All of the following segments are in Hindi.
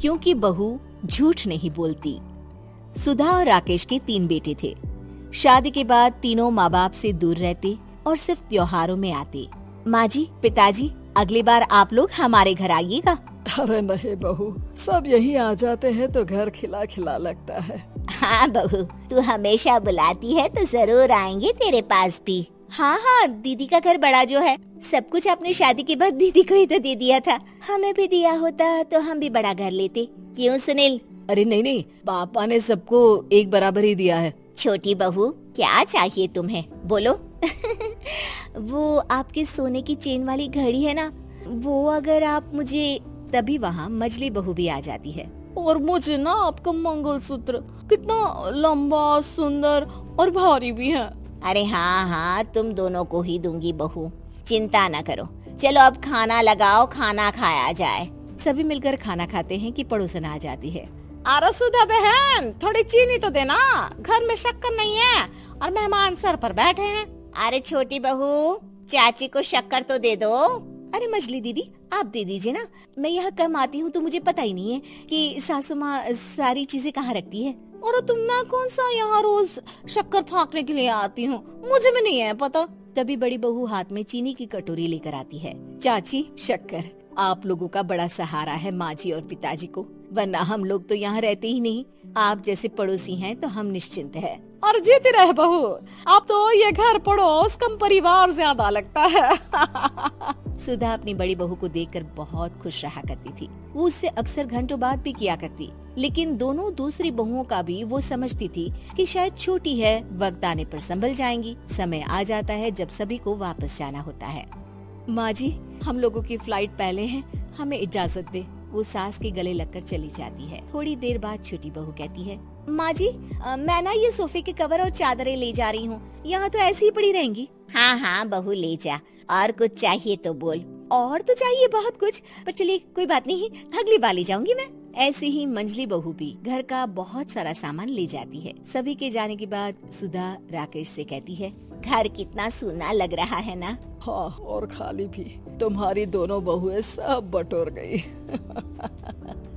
क्योंकि बहू झूठ नहीं बोलती। सुधा और राकेश के 3 बेटे थे। शादी के बाद तीनों माँ बाप से दूर रहते और सिर्फ त्योहारों में आते। माँ जी, पिताजी, अगली बार आप लोग हमारे घर आइएगा। अरे नहीं बहू, सब यहीं आ जाते हैं तो घर खिला खिला लगता है। हाँ बहू, तू हमेशा बुलाती है तो जरूर आएंगे तेरे पास भी। हाँ हाँ, दीदी का घर बड़ा जो है, सब कुछ आपने शादी के बाद दीदी को ही तो दे दिया था। हमें भी दिया होता तो हम भी बड़ा घर लेते। क्यों सुनील? अरे नहीं, पापा ने सबको एक बराबर ही दिया है। छोटी बहू, क्या चाहिए तुम्हें, बोलो। वो आपके सोने की चेन वाली घड़ी है ना, वो अगर आप मुझे, तभी वहाँ मजली बहू भी आ जाती है। और मुझे ना आपका मंगलसूत्र कितना लंबा, सुंदर और भारी भी है। अरे हाँ, तुम दोनों को ही दूंगी बहू, चिंता न करो। चलो अब खाना लगाओ, खाना खाया जाए। सभी मिलकर खाना खाते हैं कि पड़ोसन आ जाती है। अरे सुधा बहन, थोड़ी चीनी तो देना, घर में शक्कर नहीं है और मेहमान सर पर बैठे हैं। अरे छोटी बहू, चाची को शक्कर तो दे दो। अरे मछली दीदी, आप दे दीजिए ना, मैं यहाँ कम आती हूँ तो मुझे पता ही नहीं है कि सासू माँ सारी चीजें कहाँ रखती है। और तुम, मैं कौन सा यहाँ रोज शक्कर फाँकने के लिए आती हूँ, मुझे भी नहीं है पता। तभी बड़ी बहू हाथ में चीनी की कटोरी लेकर आती है। चाची, शक्कर आप लोगों का बड़ा सहारा है माँ जी और पिताजी को, वरना हम लोग तो यहाँ रहते ही नहीं। आप जैसे पड़ोसी हैं तो हम निश्चिंत हैं। और जीती रहे बहू, आप तो ये घर पड़ोस कम परिवार ज्यादा लगता है। सुधा अपनी बड़ी बहू को देखकर बहुत खुश रहा करती थी। वो उससे अक्सर घंटों बात भी किया करती, लेकिन दोनों दूसरी बहुओं का भी वो समझती थी कि शायद छोटी है, वक्त आने पर संभल जाएंगी। समय आ जाता है जब सभी को वापस जाना होता है। माँ जी, हम लोगों की फ्लाइट पहले है, हमें इजाजत दे। वो सास के गले लगकर चली जाती है। थोड़ी देर बाद छोटी बहू कहती है, माँ जी, मैं ना ये सोफे के कवर और चादरें ले जा रही हूँ, यहाँ तो ऐसी ही पड़ी रहेंगी। हाँ बहू, ले जा। और कुछ चाहिए तो बोल। और तो चाहिए बहुत कुछ, पर चलिए कोई बात नहीं, अगली बार ले जाऊंगी मैं। ऐसे ही मंजली बहू भी घर का बहुत सारा सामान ले जाती है। सभी के जाने के बाद सुधा राकेश से कहती है, घर कितना सूना लग रहा है ना। हाँ, और खाली भी। तुम्हारी दोनों बहुएं सब बटोर गई।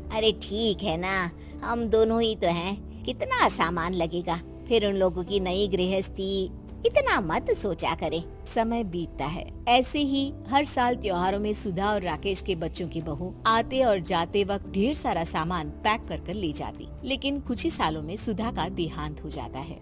अरे ठीक है ना, हम दोनों ही तो हैं, कितना सामान लगेगा। फिर उन लोगों की नई गृहस्थी, इतना मत सोचा करे। समय बीतता है। ऐसे ही हर साल त्योहारों में सुधा और राकेश के बच्चों की बहू आते और जाते वक्त ढेर सारा सामान पैक कर कर ले जाती। लेकिन कुछ ही सालों में सुधा का देहांत हो जाता है।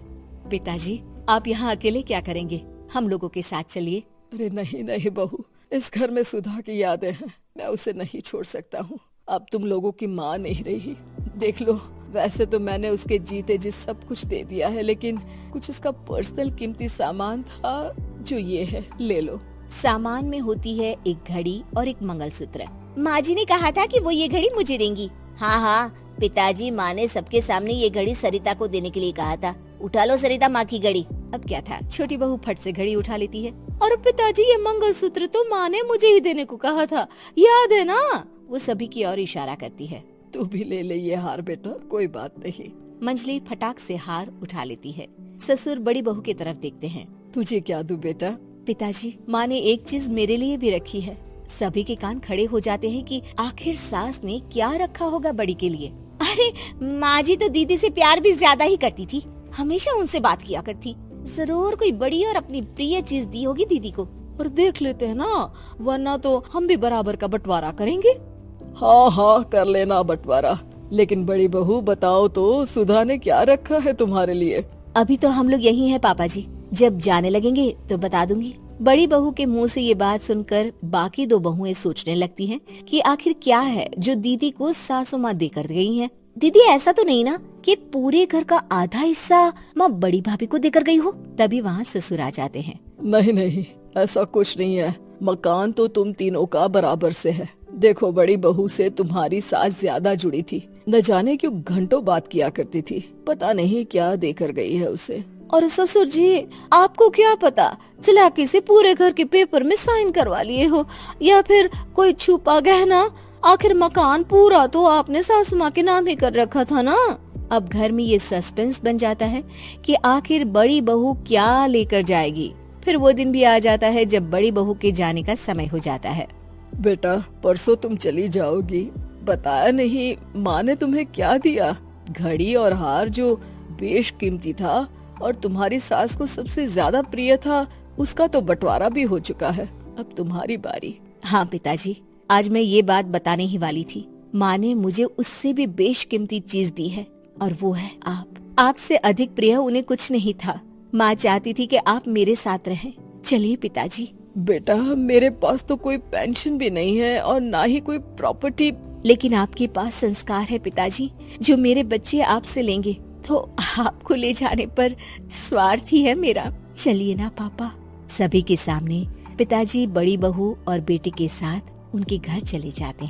पिताजी, आप यहाँ अकेले क्या करेंगे? हम लोगों के साथ चलिए। अरे नहीं बहू, इस घर में सुधा की यादें हैं, मैं उसे नहीं छोड़ सकता हूँ। अब तुम लोगों की माँ नहीं रही। देख लो, वैसे तो मैंने उसके जीते जी सब कुछ दे दिया है, लेकिन कुछ उसका पर्सनल कीमती सामान था जो ये है, ले लो। सामान में होती है एक घड़ी और एक मंगलसूत्र। माँ जी ने कहा था कि वो ये घड़ी मुझे देंगी। हाँ, पिताजी, माँ ने सबके सामने ये घड़ी सरिता को देने के लिए कहा था। उठा लो सरिता माँ की घड़ी। अब क्या था, छोटी बहू फट से घड़ी उठा लेती है। और पिताजी, ये मंगलसूत्र तो माँ ने मुझे ही देने को कहा था, याद है ना? वो सभी की ओर इशारा करती है। तू भी ले ले ये हार बेटा, कोई बात नहीं। मंजली फटाक से हार उठा लेती है। ससुर बड़ी बहू की तरफ देखते हैं। तुझे क्या दूं बेटा? पिताजी, माँ ने एक चीज मेरे लिए भी रखी है। सभी के कान खड़े हो जाते हैं कि आखिर सास ने क्या रखा होगा बड़ी के लिए। अरे माँ जी तो दीदी से प्यार भी ज्यादा ही करती थी, हमेशा उनसे बात किया करती। जरूर कोई बड़ी और अपनी प्रिय चीज दी होगी दीदी को। और देख लेते हैं ना, वरना तो हम भी बराबर का बंटवारा करेंगे। हाँ, कर लेना बंटवारा। लेकिन बड़ी बहू, बताओ तो, सुधा ने क्या रखा है तुम्हारे लिए? अभी तो हम लोग यही हैं पापा जी, जब जाने लगेंगे तो बता दूंगी। बड़ी बहू के मुंह से ये बात सुनकर बाकी 2 बहुएं सोचने लगती हैं कि आखिर क्या है जो दीदी को सासू माँ देकर गई हैं। दीदी, ऐसा तो नहीं ना कि पूरे घर का आधा हिस्सा माँ बड़ी भाभी को देकर गई हो? तभी वहाँ ससुर आ जाते हैं। नहीं, ऐसा कुछ नहीं है। मकान तो तुम तीनों का बराबर से है। देखो, बड़ी बहू से तुम्हारी सास ज्यादा जुड़ी थी, न जाने क्यों घंटों बात किया करती थी। पता नहीं क्या देकर गई है उसे। और ससुर जी, आपको क्या पता, चालाकी से पूरे घर के पेपर में साइन करवा लिए हो, या फिर कोई छुपा गहना। आखिर मकान पूरा तो आपने सासू माँ के नाम ही कर रखा था ना। अब घर में ये सस्पेंस बन जाता है कि आखिर बड़ी बहू क्या लेकर जाएगी। फिर वो दिन भी आ जाता है जब बड़ी बहू के जाने का समय हो जाता है। बेटा, परसों तुम चली जाओगी, बताया नहीं, माँ ने तुम्हें क्या दिया? घड़ी और हार जो बेशकीमती था और तुम्हारी सास को सबसे ज्यादा प्रिय था, उसका तो बंटवारा भी हो चुका है। अब तुम्हारी बारी। हाँ पिताजी, आज मैं ये बात बताने ही वाली थी। माँ ने मुझे उससे भी बेशकीमती चीज दी है और वो है आप। आपसे अधिक प्रिय उन्हें कुछ नहीं था। माँ चाहती थी कि आप मेरे साथ रहें। चलिए पिताजी। बेटा, मेरे पास तो कोई पेंशन भी नहीं है और ना ही कोई प्रॉपर्टी। लेकिन आपके पास संस्कार है पिताजी, जो मेरे बच्चे आपसे लेंगे, तो आपको ले जाने पर स्वार्थ ही है मेरा। चलिए ना पापा। सभी के सामने पिताजी बड़ी बहू और बेटे के साथ उनके घर चले जाते हैं।